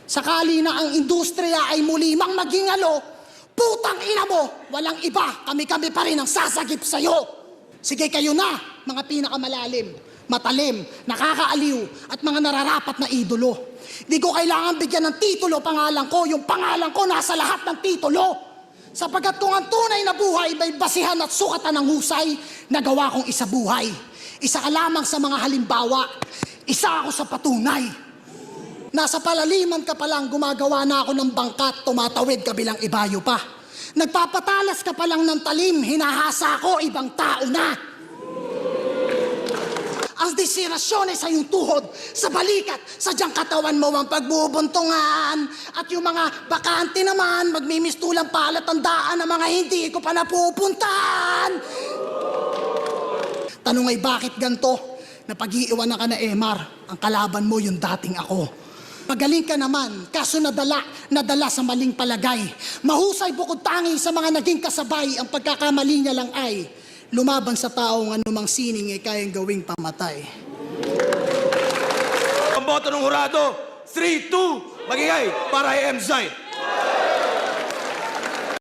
Sakali na ang industriya ay muli mang magingalo, putang ina mo, walang iba, kami-kami pa rin ang sasagip sa'yo. Sige kayo na, mga pinakamalalim, matalim, nakakaaliw, at mga nararapat na idolo. Di ko kailangan bigyan ng titulo pangalan ko, yung pangalan ko nasa lahat ng titulo. Sapagkat kung ang tunay na buhay may basihan at sukatan ng husay, nagawa kong isa buhay. Isa ka lamang sa mga halimbawa, isa ako sa patunay. Nasa palaliman ka pa lang, gumagawa na ako ng bangkat, tumatawid ka bilang ibayo pa. Nagpapatalas ka pa lang ng talim, hinahasa ko, ibang tao na. Ang desirasyon ay sa iyong tuhod, sa balikat, sadyang katawan mo ang pagbubuntungan. At yung mga bakante naman, magmimistulang palatandaan ng mga hindi ko pa napupuntahan. Tanong ay bakit ganto? Napag-iiwanan ka na Emar, ang kalaban mo yung dating ako. Magaling ka naman, kaso nadala sa maling palagay. Mahusay bukod tangi sa mga naging kasabay, ang pagkakamali niya lang ay lumaban sa taong anumang sining ay kayang gawing pamatay. Ang boto ng hurado, 3-2, magigay para kay M. Zay.